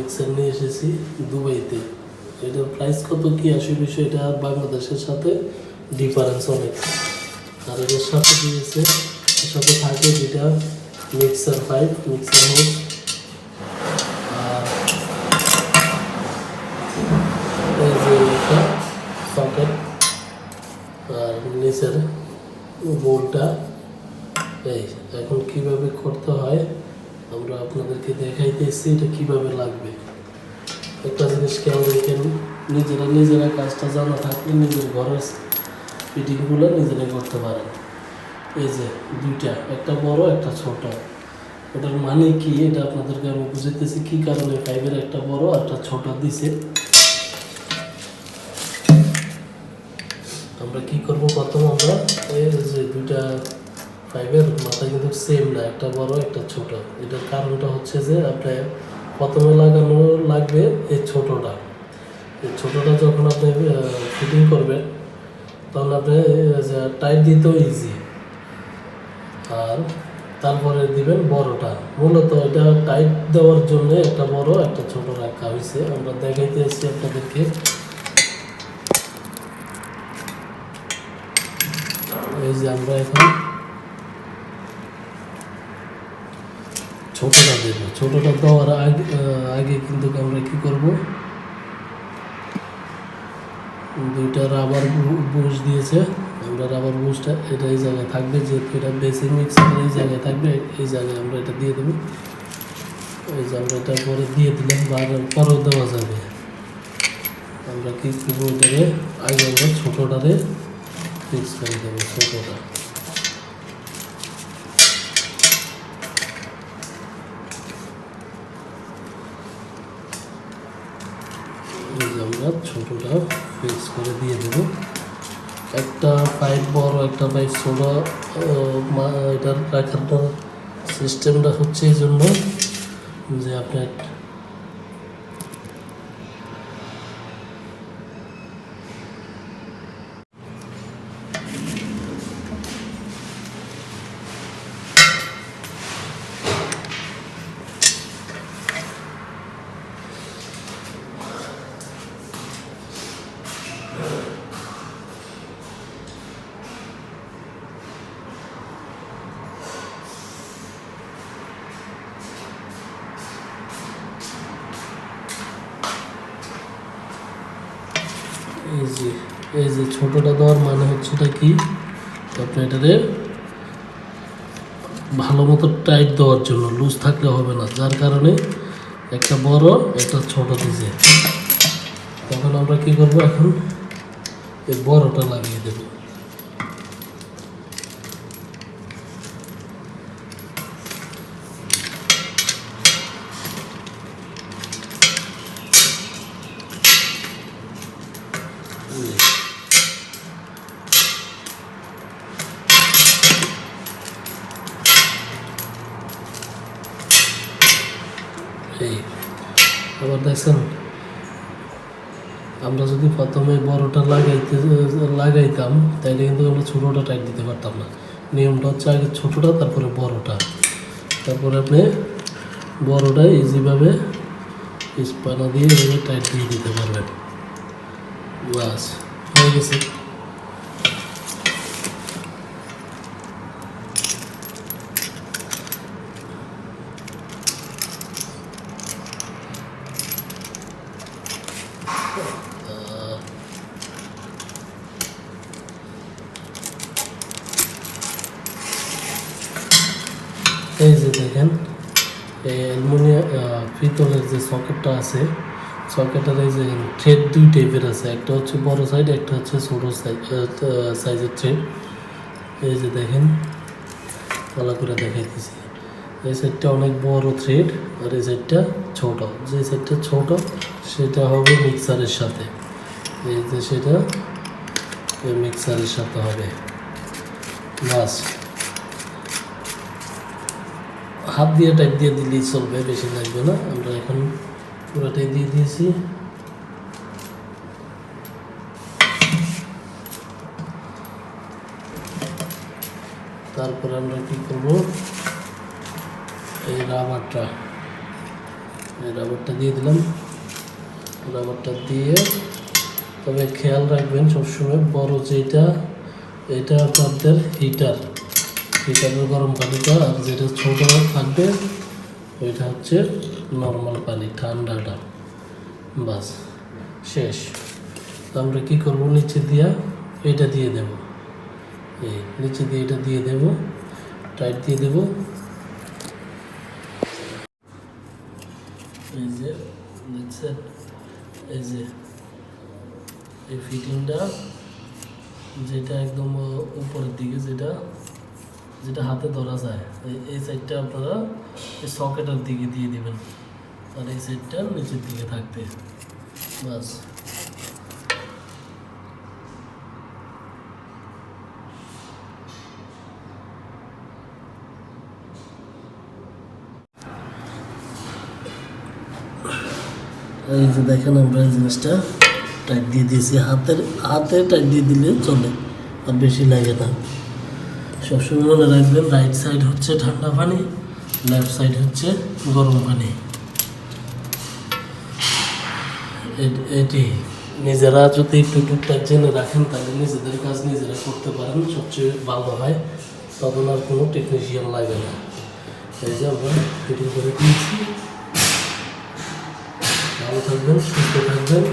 Mixer নিয়ে এসেছি দুবাইতে। এটার প্রাইস কত কি আসে বিষয়, এটা বাংলাদেশের সাথে ডিফারেন্স অনেক। আর এটার সাথে দিয়েছে, এর সাথে থাকে যেটা মিক্সার পাইপ, মিক্সার হোস, আর এই যে একটা সকেট, আর নিচের বোর্ডটা। এই এখন কিভাবে করতে হয় আমরা আপনাদেরকে দেখাইতেছি, এটা কিভাবে লাগবে। একটা জিনিস খেয়াল রেখেন, নিজেরা কাজটা জানা থাকলে নিজের ঘরের ফিটিংগুলো নিজেরাই করতে পারেন। এই যে দুইটা, একটা বড় একটা ছোট, ওটার মানে কি এটা আপনাদেরকে আমি বুঝাইতেছি কি কারণে পাইপের একটা বড় আর একটা ছোট দিছে। আমরা কি করব, প্রথম আমরা এই যে দুইটা পাইপের মাথা কিন্তু সেম না, একটা বড় একটা ছোট। এটার কারণটা হচ্ছে যে আপনার প্রথমে লাগানো লাগবে এই ছোটটা। এই ছোটটা যখন আপনি ফিটিং করবেন তখন আপনি টাইট দিতেও ইজি, আর তারপরে দিবেন বড়টা। মূলত এটা টাইট দেওয়ার জন্য একটা বড় একটা ছোট রাখা হয়েছে। আমরা দেখাইতে এসেছি আপনাদেরকে। এই যে আমরা এখন ছোটটা দেব। ছোটটা দেওয়ার আগে কিন্তু আমরা কি করব, দুইটা রাবার বুশ দিয়েছে। আমরা রাবার বুশটা এটা এই জায়গায় থাকবে, যেহেতু এটা বেসিক মিক্সার এই জায়গায় থাকবে, এই জায়গায় আমরা এটা দিয়ে দেবো। এই যে আমরা এটা পরে দিয়ে দিলাম, পরেও দেওয়া যাবে। আমরা কি করবো, এটাকে আগে আমরা ছোটোটারে ফিক্স করে দেবো। ছোটোটা আমরা ছোটোটা ফিক্স করে দিয়ে দেবো। একটা পাইপ বড় একটা পাইপ ছোট, এটার রাখার সিস্টেমটা হচ্ছে এই জন্য যে আপনার এই যে ছোটোটা দেওয়ার মানে হচ্ছে এটা কি, আপনি এটারে ভালো মতো টাইট দেওয়ার জন্য, লুজ থাকলে হবে না, যার কারণে একটা বড় একটা ছোট দিছে। তখন আমরা কি করব, এখন এই বড়টা লাগিয়ে দেব। এই আবার দেখছেন, আমরা যদি প্রথমে বড়টা লাগাইতাম তাইলে কিন্তু আমরা ছোটোটা টাইট দিতে পারতাম না। নিয়মটা হচ্ছে আগে ছোটোটা, তারপরে বড়টা, তারপরে আপনি বড়টা ইজিভাবে স্পানা দিয়ে এভাবে টাইট দিয়ে দিতে পারবেন। বাস হয়ে গেছে। এই যে দেখেন, এই অ্যালুমিনিয়াম পিতলের যে সকেটটা আছে, সকেটের এই যে থ্রেড দুই টাইপের আছে, একটা হচ্ছে বড় সাইড, একটা হচ্ছে ছোটো সাইজের থ্রেড। এই যে দেখেন, ভালো করে দেখাইতেছি। এই সাইডটা অনেক বড় থ্রেড, আর এই সাইডটা ছোট। যে সাইডটা ছোট সেটা হবে মিক্সারের সাথে, এই যে সেটা মিক্সারের সাথে হবে। বাস হাত দিয়ে টাইপ দিয়ে দিলেই চলবে, বেশি লাগবে না। আমরা এখন পুরোটাই দিয়ে দিয়েছি। তারপরে আমরা কি করব, এই রাবারটা রাবারটা দিয়ে দিলাম। রাবারটা দিয়ে তবে খেয়াল রাখবেন সবসময় বড় যেটা এটা আপনাদের হিটারের গরম পানিটা, আর যেটা ছোট থাকবে ওইটা হচ্ছে নর্মাল পানি ঠান্ডাটা। বাস শেষ। আমরা কি করব, নিচে দিয়া এটা দিয়ে দেব, এই নিচে দিয়ে এটা দিয়ে দেব, টাইট দিয়ে দেব। এই যে দেখছেন, এই যে এই ফিটিংটা যেটা একদম উপরের দিকে, যেটা যেটা হাতে ধরা যায়, এই সাইডটা আপনারা এই সকেটের দিকে দিয়ে দিবেন, আর এই সাইডটা নিচের দিকে থাকবে। বাস এই যে দেখেন, আমরা এই জিনিসটা টাইট দিয়ে দিয়েছি, হাতে টাইট দিয়ে দিলে চলে, আর বেশি লাগে না। সবসময় মনে রাখবেন, রাইট সাইড হচ্ছে ঠান্ডা পানি, লেফট সাইড হচ্ছে গরম পানি। এটি নিজেরা যদি একটু টুকটাক জেনে রাখেন, তাহলে নিজেদের কাজ নিজেরা করতে পারেন, সবচেয়ে ভালো হয়। তখন আর কোনো টেকনিশিয়ান লাগে না। এই যে আমরা ফিটিং করে দিয়েছি। ভালো থাকবেন, সুস্থ থাকবেন।